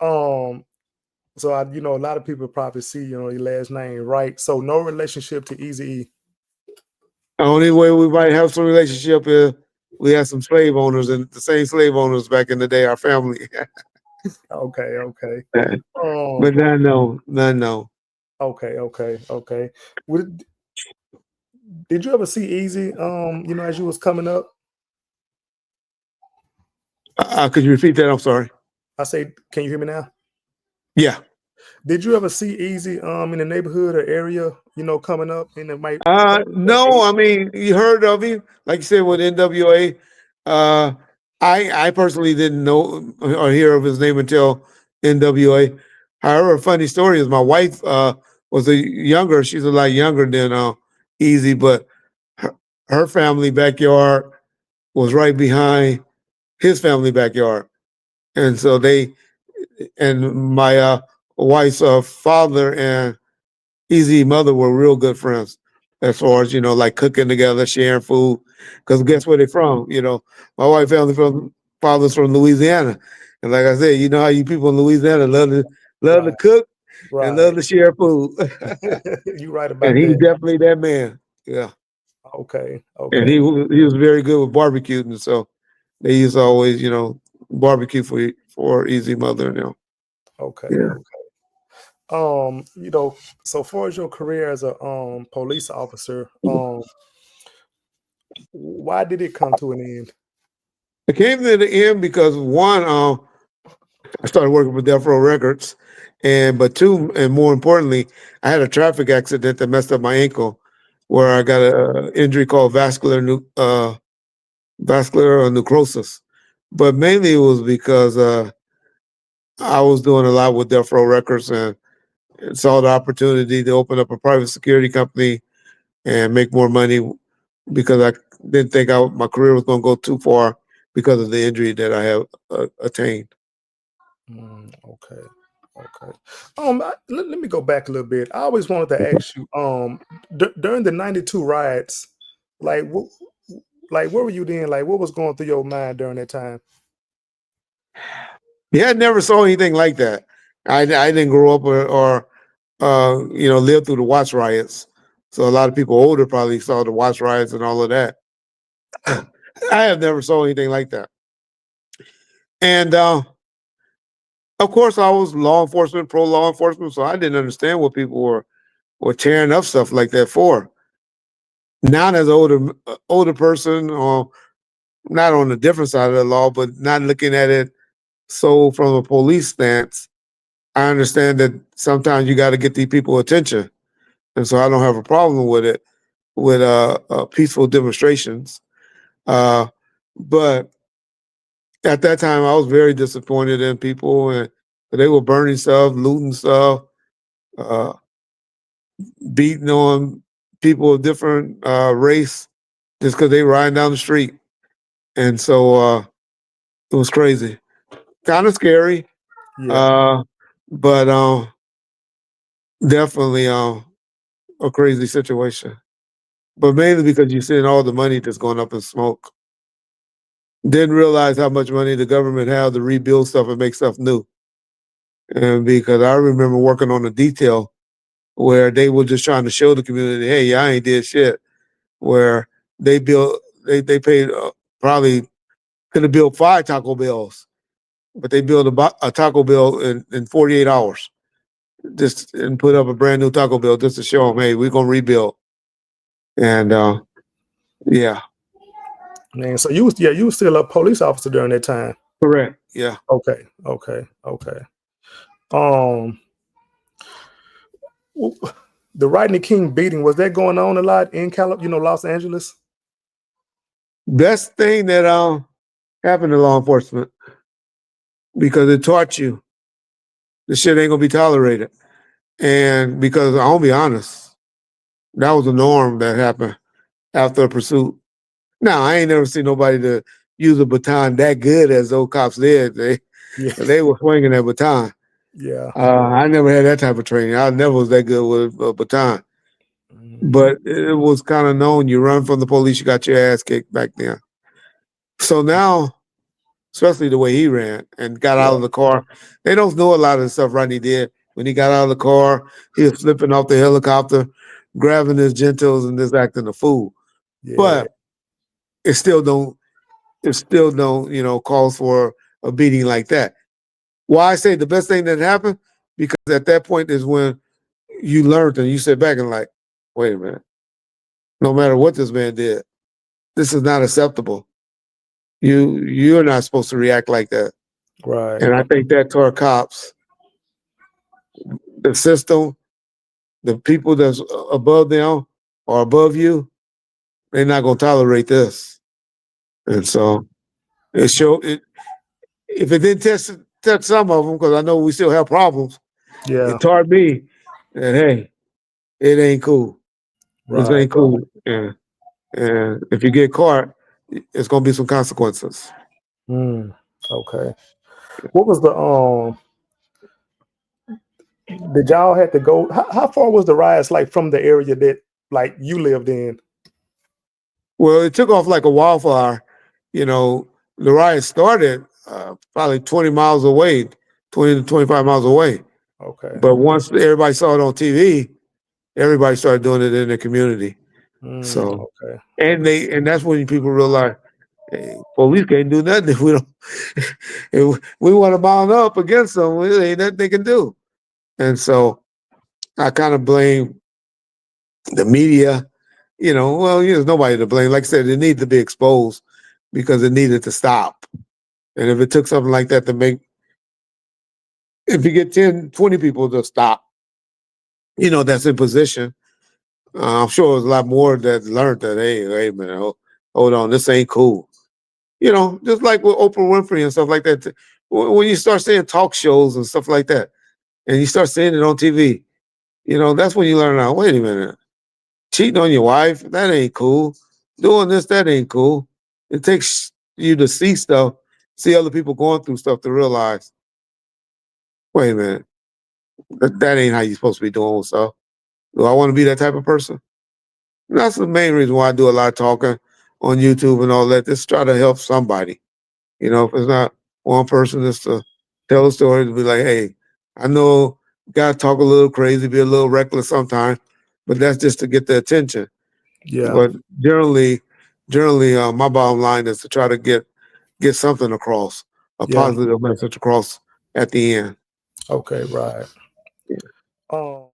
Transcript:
Um, so a lot of people probably see, your last name, right? So no relationship to Easy E. The only way we might have some relationship is we had some slave owners and the same slave owners back in the day, our family. Okay, okay. But Um, none, no, none, no. okay, okay, okay. Would, did you ever see Easy, as you was coming up? Could you repeat that? I'm sorry. I say, can you hear me now? Yeah. Did you ever see Easy in the neighborhood or area, coming up and it might No, I mean, you heard of him, like you said, with NWA. Uh, I personally didn't know or hear of his name until NWA. However, a funny story is my wife was a younger. She's a lot younger than Easy, but her, her family backyard was right behind his family backyard, and so they and my wife's father and Easy mother were real good friends as far as, like cooking together, sharing food. Because guess where they're from? My wife family from father's from Louisiana. And like I said, you know how you people in Louisiana love to right, cook and right. love to share food. You right And about he's that. definitely that man. Yeah. Okay, And okay, he was very good with barbecuing. And so they used to always, barbecue for Easy mother and them. okay, Yeah. okay. So far as your career as a police officer, why did it come to an end? It came to the end because one, I started working for Death Row Records, and but two, and more importantly, I had a traffic accident that messed up my ankle, where I got a injury called vascular necrosis. But mainly it was because I was doing a lot with Death Row Records and saw the opportunity to open up a private security company and make more money because I didn't think my career was going to go too far because of the injury that I have attained. Okay, okay. Let me go back a little bit. I always wanted to ask you, during the '92 riots, like, where were you then? Like, what was going through your mind during that time? Yeah, I never saw anything like that. I didn't grow up or live through the Watts riots. So a lot of people older probably saw the Watts riots and all of that. I have never saw anything like that. And of course, I was law enforcement, pro law enforcement, so I didn't understand what people were tearing up stuff like that for. Now, as an older person, or not on the different side of the law, but not looking at it so from a police stance, I understand that sometimes you got to get these people attention, and so I don't have a problem with it with peaceful demonstrations. Uh, but at that time, I was very disappointed in people, and they were burning stuff, looting stuff, uh, beating on people of different race just because they riding down the street, and so it was crazy, kind of scary, Yeah. uh, but definitely a crazy situation. But mainly because you're seeing all the money that's going up in smoke. Didn't realize how much money the government had to rebuild stuff and make stuff new. And because I remember working on a detail where they were just trying to show the community, hey, I ain't did shit. Where they built, they paid probably could have built 5 Taco Bells, but they built a Taco Bell in 48 hours, just and put up a brand new Taco Bell just to show them, hey, we're gonna rebuild. And yeah, Man, so you was still a police officer during that time. correct, yeah. Okay, okay, okay. Um, w- the Rodney King beating, was that going on a lot in Los Angeles? Best thing that happened to law enforcement because it taught you this shit ain't gonna be tolerated. And because I'll be honest, that was the norm that happened after a pursuit. Now I ain't never seen nobody to use a baton that good as those cops did. Yeah, They were swinging that baton. yeah. I never had that type of training. I never was that good with a baton. Mhm. But it was kind of known. You run from the police, you got your ass kicked back then. So now especially the way he ran and got out Yeah. of the car. They don't know a lot of the stuff Rodney did. When he got out of the car, he was flipping off the helicopter, grabbing his gentles and just acting a fool. Yeah. But it still don't call for a beating like that. Why I say the best thing that happened, because at that point is when you learned and you sit back and like, wait a minute, no matter what this man did, this is not acceptable. You're not supposed to react like that. Right. And I think that taught cops, the system, the people that's above them or above you, they're not gonna tolerate this. And so it showed it. If it didn't touch some of them, because I know we still have problems, Yeah. it taught me that hey, it ain't cool. This Right. ain't cool. And if you get caught, it's gonna be some consequences. Mm. Okay. What was the did y'all have to go how far was the riots like from the area that like you lived in? Well, it took off like a wildfire. You know, the riot started probably 20 miles away, 20 to 25 miles away. Okay. But once everybody saw it on TV, everybody started doing it in the community. Mm, So, okay. Okay. and that's when people realize, hey, police can't do nothing if we don't. If we want to mount up against them, there ain't nothing they can do. And so I kind of blame the media. Well, there's nobody to blame. Like I said, it needed to be exposed because it needed to stop. And if it took something like that to make, if you get 10, 20 people to stop, that's in position, I'm sure there's a lot more that learned that, hey, wait a minute, hold on, this ain't cool. Just like with Oprah Winfrey and stuff like that. When you start seeing talk shows and stuff like that, and you start seeing it on TV, that's when you learn, now, wait a minute, cheating on your wife, that ain't cool. Doing this, that ain't cool. It takes you to see stuff, see other people going through stuff to realize, wait a minute, that ain't how you're supposed to be doing stuff. Do I want to be that type of person? And that's the main reason why I do a lot of talking on YouTube and all that. Just try to help somebody. If it's not one person, just to tell a story to be like, hey, I know you gotta talk a little crazy, be a little reckless sometimes, but that's just to get the attention. Yeah. But generally, my bottom line is to try to get something across, a Yeah. positive message across at the end. Okay, right. Um